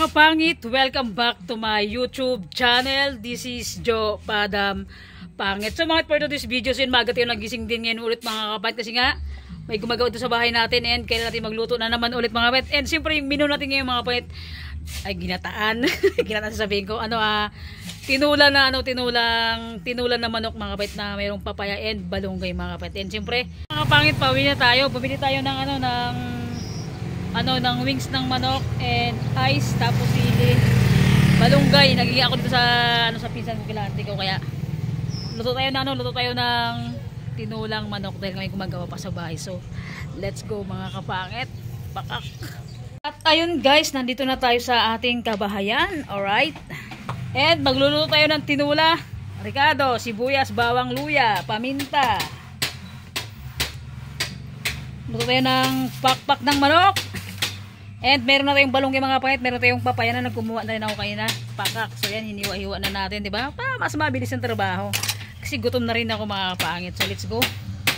mga kapangit, welcome back to my YouTube channel. This is Joe Padam Pangit. So mga part of this video, so yun, maga tayo nagising din ngayon ulit mga kapangit kasi nga may gumagawa ito sa bahay natin and kailan natin magluto na naman ulit mga kapangit. And siyempre yung menu natin ngayon mga kapangit ay ginataan. Ginataan sabihin ko, tinulan na manok mga kapangit na mayroong papaya and balunggay mga kapangit. And siyempre mga kapangit, pauwi na tayo. Bumili tayo ng wings ng manok and ice, tapos sili, balunggay. Nagiging ako dito sa pinsan ko kilante ko, kaya luto tayo ng tinulang manok dahil may gumagawa pa sa bahay. So let's go mga kapangit. Bakak. At ayun guys, nandito na tayo sa ating kabahayan. Alright, and magluluto tayo ng tinula, ricado, sibuyas, bawang, luya, paminta. Luto tayo ng pakpak ng manok. And meron na tayong balunggay mga kapangit, meron tayong papaya na nagkumuha na rin ako kanina, pakak. So yan, hiniwa-hiwa na natin, di ba? Mas mabilis ang trabaho. Kasi gutom na rin ako mga kapangit. So let's go.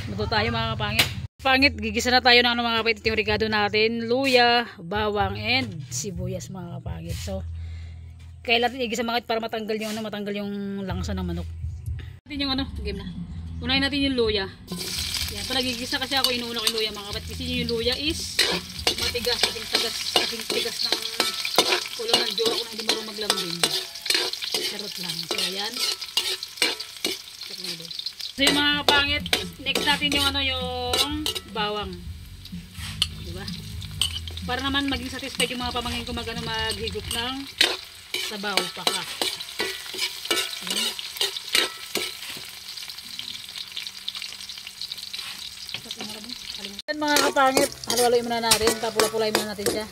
Luto tayo mga kapangit. Pangit, gigisa na tayo ng mga kapangit. Ito yung ricado natin, luya, bawang, and sibuyas mga kapangit. So kailan natin igisa mga kapangit para matanggal yung langsa ng manok. Natin yung game na. Unahin natin yung luya. Yan, pag nagigisa kasi ako, inuuna ko yung luya mga kapangit. Kasi yung luya is matigas, kasing tigas ng ulo ng jowa ko na hindi marunong maglambing. Charot lang. So ayan. So yung mga kapangit, next natin yung bawang. Diba? Para naman maging satisfied yung mga pamangkin ko maghigop ng sabaw paka. Ayan. Yan mga kapangit, halo-haloy muna natin, papula-pulay muna natin siya.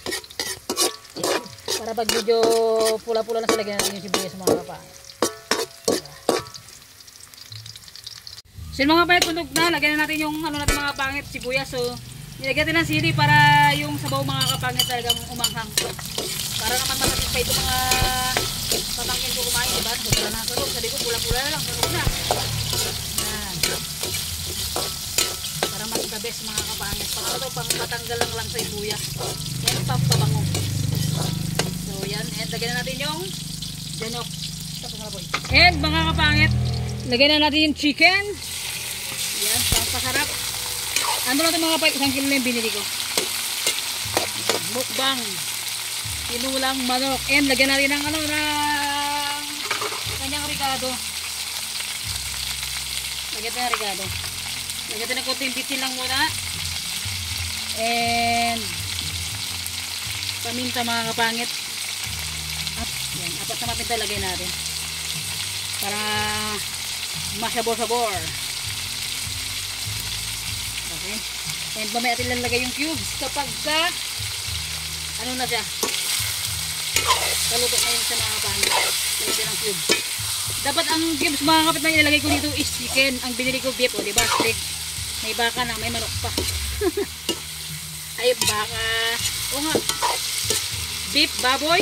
Para pag medyo pula-pula na, lagyan natin yung sibuyas mga kapangit. So yung mga kapangit, tunog na, lagyan na natin yung natin mga kapangit, sibuyas. So nilagyan natin ng sili para yung sabaw mga kapangit talagang umanghang. Para naman masatisfy itong mga pamangkin ko kumain, diba? Wala na tulog, sabi ko pula-pula na lang, tulog na. The best mga kapangit. Pang matanggal lang sa ibuya. Yan, pampabango. So yan, and lagyan na natin yung janok. And mga kapangit, lagyan na natin yung chicken. Yan, pampasarap. Ano natin mga kapangit, 1 kilo na yung binili ko. Mukbang tinulang manok. And lagyan natin ng ng kanyang ricado. Lagyan natin ng ricado. Lagyan natin ng konting bitin lang muna. And paminta mga kapangit. Yan, 4 na paminta lagay natin. Para masabor-sabor. Okay. And mamaya natin lalagay yung cubes kapag na siya. Kaluto na yun sa mga kapangit. Lagyan ng cubes. Dapat ang cubes mga kapit na ilalagay ko dito is chicken. Ang binili ko beef, o diba? Steak. May baka na, may manok pa. Ay, baka. O nga. Beef, baboy,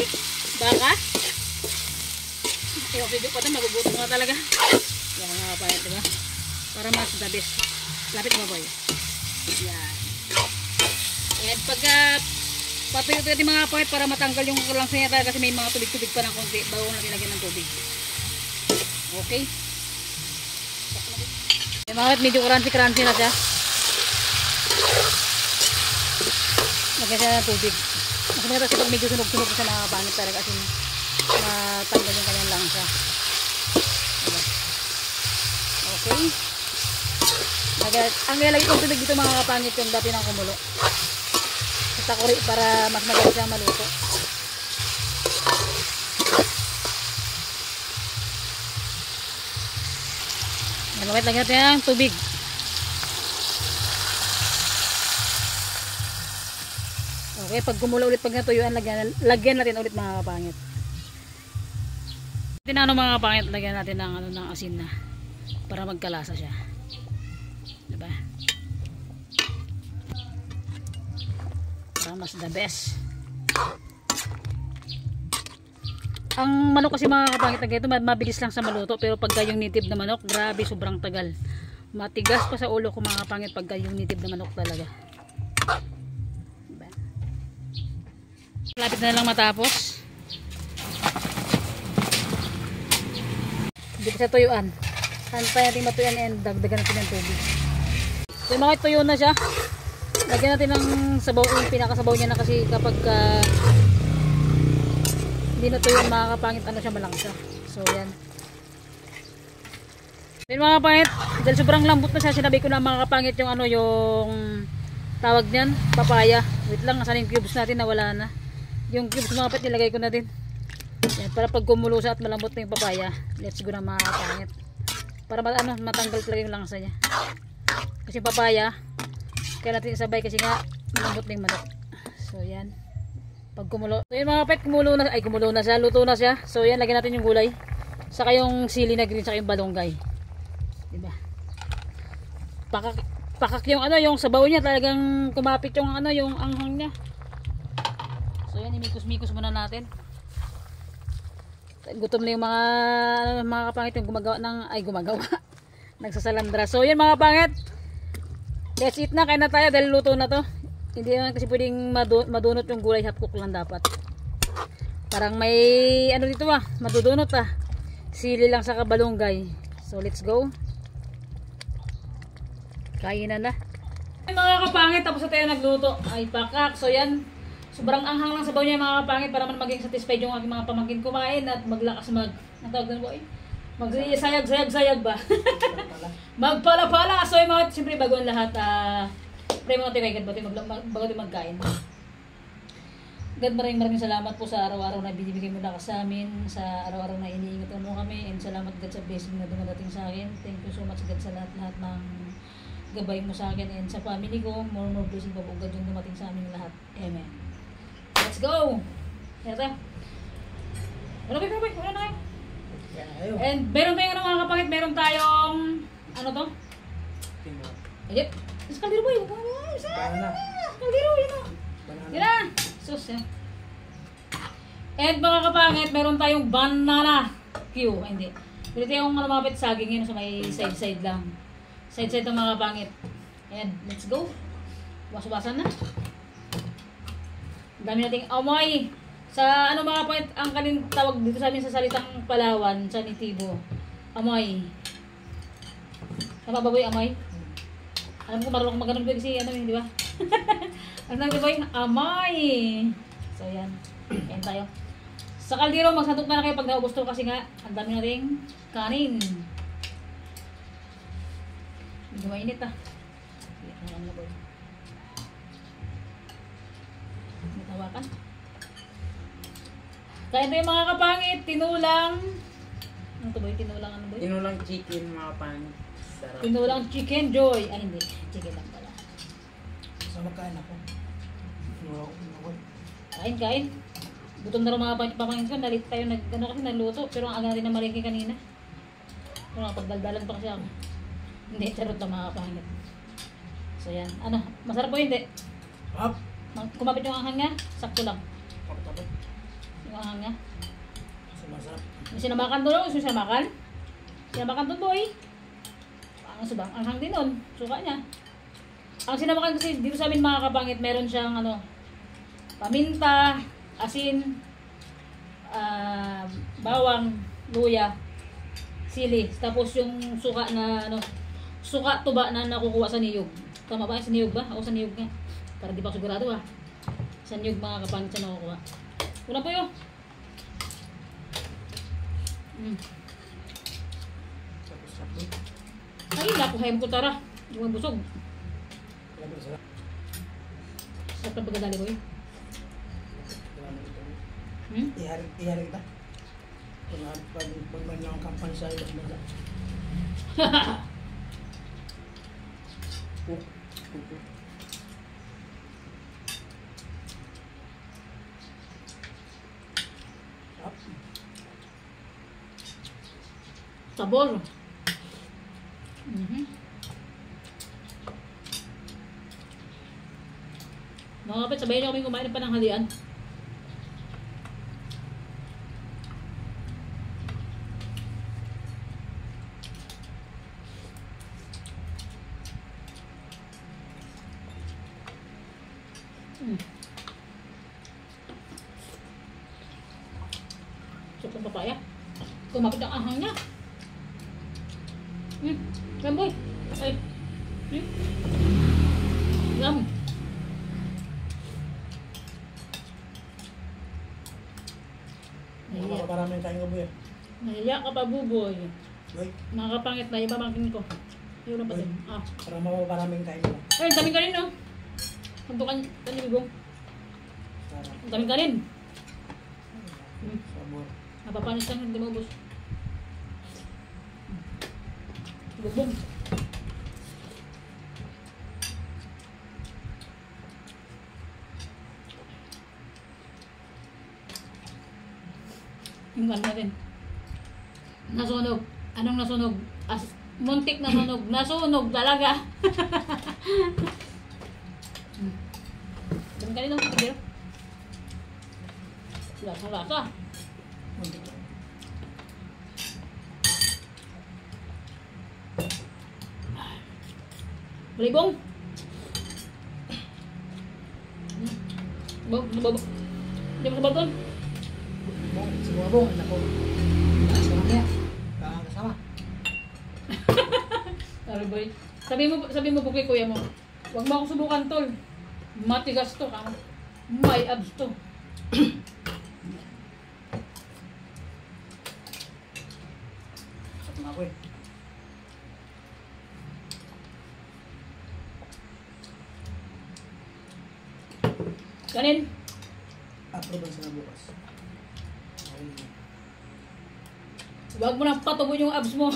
baka. Ewan ko pa ito, magugutom nga talaga. Yan mga kapayat, diba? Para mas the best. Lapit baboy. Yan. And pagka patuyo natin mga kapayat para matanggal yung langsa niya talaga kasi may mga tubig-tubig pa ng konti bago natin lagyan ng tubig. Okay. Yung mga medyo crunchy na siya. Lagyan siya ng tubig. Mas maganda kasi pag medyo sunog-sunog siya na pangit talaga kasi matanggal yung kanyang langsa. Diba? Okay. Ang nilagay kong tubig dito mga kapangit yung dati ng kumulo. Sa takuri para mas magaling siya maluto. Gamit lang natin ang tubig. Okay, pag kumulo ulit, pag natuyuan, lagyan natin ulit mga kapangit. Mga kapangit, lagyan natin ng asin na para magkalasa siya. Diba? Para mas the best. Ang manok kasi mga kapangit na ganito, mabilis lang sa maluto. Pero pagka yung native na manok, grabe, sobrang tagal. Matigas pa sa ulo ko mga kapangit pagka yung native na manok talaga. Diba? Lapit na lang matapos. Hindi pa siya tuyuan. Hantay natin matuyuan and dagdagan natin ng tubig. So yung mga tuyo na siya. Lagyan natin ng sabaw, yung pinakasabaw niya na kasi kapag hindi na tuyo makakapangit ano siya, malangsa. So yan. So yun mga kapangit, dahil sobrang lambot na siya, sinabi ko na makakapangit yung ano, yung tawag niyan, papaya. Wait lang, nasan yung cubes natin, nawala na. Yung cubes mga kapangit, nilagay ko na din. Yan, para pag gumulo siya at malambot na yung papaya, let's go na makakapangit. Para matanggal talaga yung langsa niya. Kasi papaya, kaya natin isabay kasi nga malambot na yung manok. So yan. Pag kumulo. So yun mga kapit, kumulo na siya, luto na siya. So yan, lagyan natin yung gulay. Saka yung sili na green, saka yung balonggay. Diba? Pakak yung ano, yung sabaw niya, talagang kumapit yung ano, yung anghang niya. So yan, imikos-mikos muna natin. Gutom na yung mga kapangit yung gumagawa nagsasalandra. So yan mga kapangit, let's eat na, kain na tayo dahil luto na to. Hindi naman kasi pwedeng madunot yung gulay, half cook lang dapat. Parang may ano dito madudunot sili lang sa kabalunggay. So let's go, kainan na. Ay mga kapangit, tapos na tayo nagluto. Ay pakak, so yan, sobrang anghang lang sabaw niya mga kapangit para man maging satisfied yung aking mga pamangkin kumain at maglakas natawag na boy, magsayag-sayag ba? Magpala-pala. So yung mga, siyempre bago ang lahat, pray mga tiwagad bago tayo magkain. God, maraming salamat po sa araw-araw na binibigay mo lakas sa amin, sa araw-araw na iniingat mo kami, and salamat God sa blessing na dumadating sa akin. Thank you so much God sa lahat ng gabay mo sa akin and sa family ko. More blessing pa po God yung dumating sa amin lahat. Amen. Let's go! Ito. Ano ba? Wala na kayo. And meron tayong mga kapangit, meron tayong ano to? Ayep. Is kaldero boy. Kaldero yun o. Yan na. Sus yan. And mga kapangit, meron tayong banana Q. Hindi. Dito yung malapit saging yun sa may side lang. Side ng mga kapangit. And let's go. Wasawasan na. Dami nating amoy. Sa ano mga kapangit, ang kanin tawag dito sa amin sa salitang Palawan, sa Nitibo. Amoy. Tama ba boy, amoy? Alam ko marunong maganon boy kasi ano yun, di ba? Ano na boy? Amoy. So yan. Yan tayo. Sa kaldero, magsantok na kayo pag naubos to kasi nga, ang dami nating kanin. Medyo mainit Ayan na boy. Natawakan. Kain tayo mga kapangit, tinulang. Ano to boy? Tinulang ano boy? Tinulang chicken mga kapangit. Sarap. Tinulang chicken joy. Ay hindi, chicken lang pala. So magkain ako. Kain. Gutom na rin mga kapangit ko. Nalit tayo kasi nagluto. Pero ang aga natin na malingki kanina. Pero pagdaldalan pa kasi ako. Hindi, charot na mga kapangit. So yan. Ano, masarap po hindi? Up. Kumapit yung anghang niya, sakto lang. Kapit-kapit. Yung anghang niya. Masarap. May sinamakan doon, gusto sinamakan? Sinamakan doon boy. Ang subang, anghang din doon. Suka niya. Ang sinamakan kasi dito sa amin mga kapangit, meron siyang ano, paminta, asin, bawang, luya, sili. Tapos yung suka na ano, suka tuba na nakukuha sa niyog. Tama ba? Sa niyog ba? Ako sa niyog nga. Para di pa sigurado sa niyog mga kapangit sa nakukuha. Una po yun. Ay, nakuhayin ko tara. Yung busog. Sarap na pagkadali ko yun. Iharing kita. Pag lang ang kampanya sa ibang bansa. Sabor. Mga kapit, sabayin niyo kami kumain ng pananghalian. Sukong papaya. Kumapit ang ahang niya. Yan boy. Ay. Yum. Makaparami yung kain ko buya. Nahiya ka pa buboy. Boy, Nakakapangit na ibabangkin ko. Yun na ba din? Ah. para mapaparami yung kain ko. Ay, ang daming kanin no. Kantukan, kanibigong. Sarap. Ang daming kanin. Sabor. Napapanis lang, hindi maubos. Bubong. Yung ano natin. Nasunog. Anong nasunog? Muntik na sunog. Nasunog talaga. Dami kanina ng pagkiro. Lasa-lasa. Muntik lang. Balibong. Babo. Hindi mo sabag doon. Siguro bong, ako. Kasama niya. Kasama. Sorry boy. Sabi mo bukli kuya mo. Huwag mo ako subukan tol. Matigas to ka. May abs to. Sakit na ako eh. Kanin. Approve ang sila bukas. Huwag mo nang patubo yung abs mo.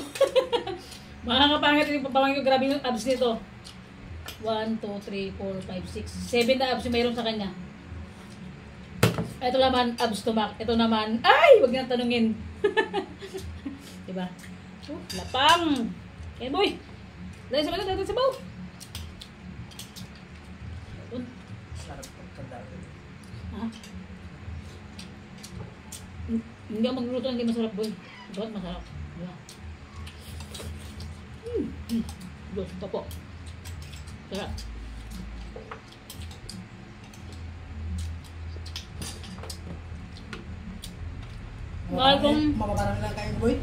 Makakapangit yung papangit yung grabe yung abs nito. 1, 2, 3, 4, 5, 6, 7 na abs yung mayroon sa kanya. Ito naman, abs to mac. Ito naman, ay! Huwag nang tanungin. Diba? Lapang! Kaya boy! Dahil sa mga dahil sa baw. Sarap pagkanda. Ha? Hindi ako magluto, hindi masarap boy. Bakit masarap? Diba? Gusto po. Sarap. Mahal kong... Mapaparami lang kain ko boy.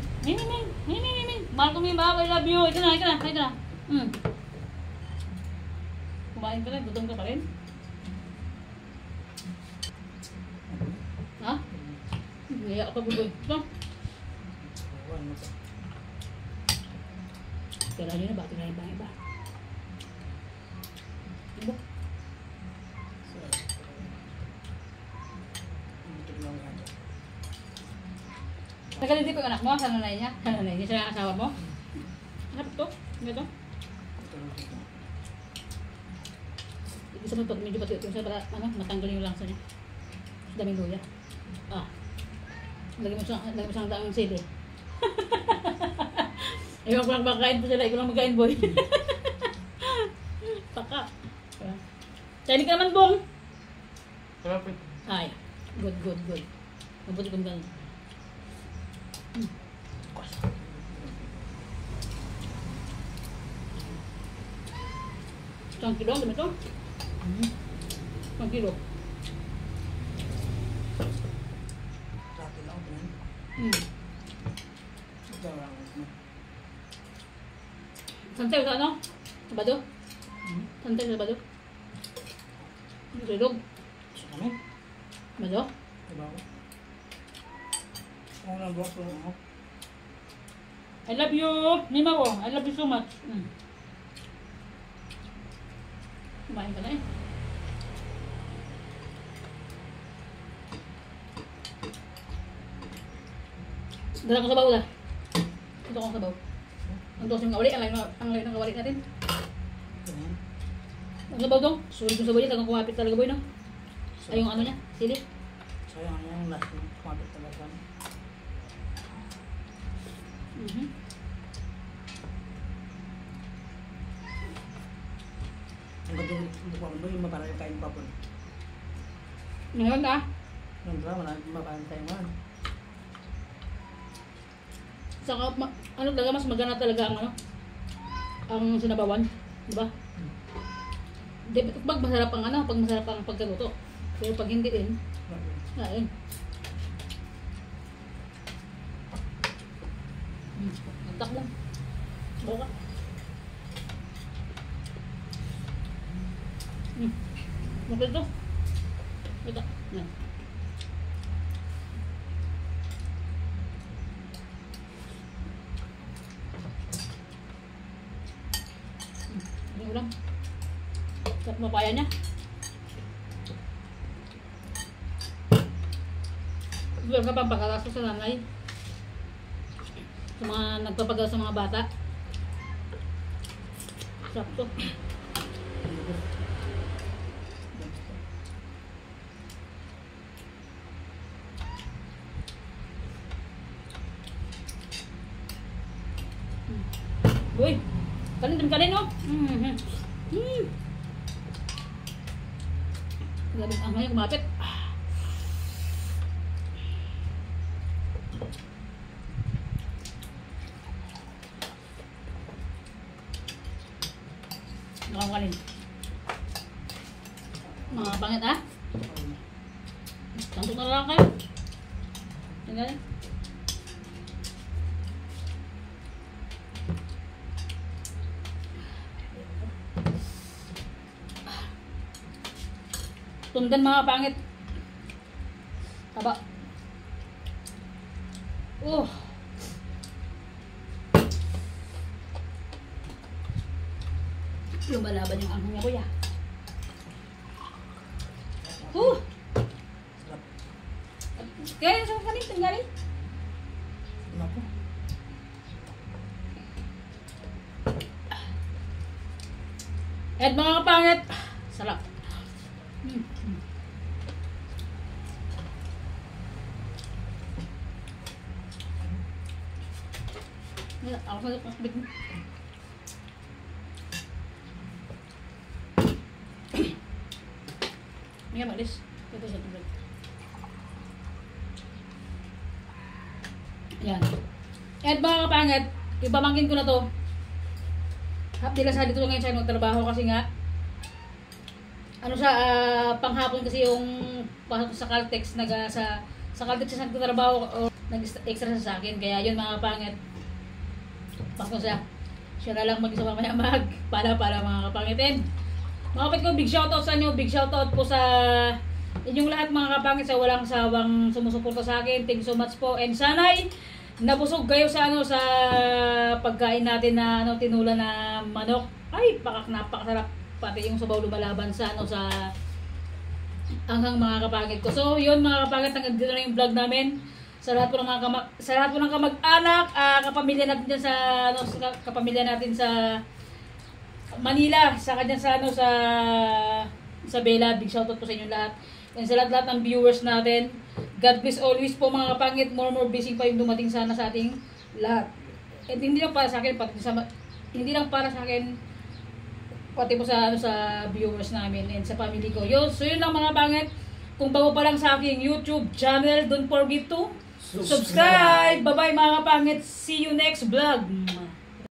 Mahal kong yung bawa, I love you. Ito na. Kumain ka na, gutom ka pa rin. Ha? Naiyak ka pa buboy. Ito. Kailan nyo na ba? Tinahin ba iba? Iba? Nagkaliti pa yung anak mo sa nanay niya? Sa nanay niya? Sa asawa mo? Ano to? Ano to? Ibig sabihin pag medyo pati ito para matanggal yung langsa niya. Sa daming luya. Lagi mo siyang daang sili. Ayaw ko lang makain po sila. Ikaw lang magkain boy. Paka. Chinig ka naman bong. Sarap eh. Ay. Good. Mabuti kong ganun. Isang kilo, dami ito? Isang kilo. Dati lang ako yan. Ito lang ako. Santay sa ano? Sabado? Santay sa Sabado? Rilog? Gusto kami? Sabado? Diba ako? Ako lang bukas ko lang ako. I love you! Mima ko, I love you so much. Kumain ka na eh. Dala ko sa baw na. Ito ko sa baw. Ang tosin ng kawali, ang layo ng kawali natin. Ganyan. Ang sabaw dong, sulit yung sabaw niya, tagang kumapit talaga boy no? Ay yung ano niya, sili. Sayang yung last yung kumapit talaga. Ang ganda yung mukha mo yung maparang kain pa po. Ngayon na. Yung drama na maparang kain mo. Saka, ano talaga, mas magana talaga ang ano, ang sinabawan, di ba? Pag masarap ang ano, pag masarap ang pagkaluto. Pero pag hindi din, kain. Takbo. Boka. Bakit ito? Ito. Yan. Ini ulang. Sarap mapaya niya. Meron ka pang pagkakaso sa nanay. Sa mga nagpapagal sa mga bata. Sarap to. Uy, kanin oh. Galing ang ngayon kumapit. Nakakakalin. Mga pangit ah. Tanto na lang kayo. Tingnan. Tundan mga pangit. Taba. Lumalaban yung anghang niya, kuya. Kaya sa kanin, tinggalin. Naku. At mga kapangit, sarap. Ako sa kasbit mo. Ngayon, malis. Ito sa tubig. Yan. At mga kapangit, ibamangkin ko na to. Hapdila sa dito ngayon siya magtrabaho kasi nga ano siya, panghapon kasi yung pasok sa Caltex, sa Caltex siya nagtatrabaho o nag-extra sa akin. Kaya yun mga kapangit, pasok siya. Siya na lang mag-isa mamaya para mga kapangitin. Mga kapit ko, big shoutout sa inyo, big shoutout po sa inyong lahat mga kapangit sa walang sawang sumusuporta sa akin. Thank you so much po. And sana'y nabusog kayo sa sa pagkain natin na tinula na manok. Ay, napakasarap. Pati yung sabaw lumalaban sa sa anghang mga kapangit ko. So, yun mga kapangit, hanggang dito na yung vlog namin. Sa lahat po ng mga kamag-anak, kapamilya natin dyan sa kapamilya natin sa Manila, sa kanya sa sa Isabela, big shoutout po sa inyo lahat. And sa lahat ng viewers natin, God bless always po mga kapangit. More blessing pa yung dumating sana sa ating lahat. And hindi lang para sa akin, hindi lang para sa akin, pati po sa sa viewers namin and sa family ko. So yun lang mga pangit. Kung bago pa lang sa aking YouTube channel, don't forget to subscribe. Bye-bye mga kapangit. See you next vlog.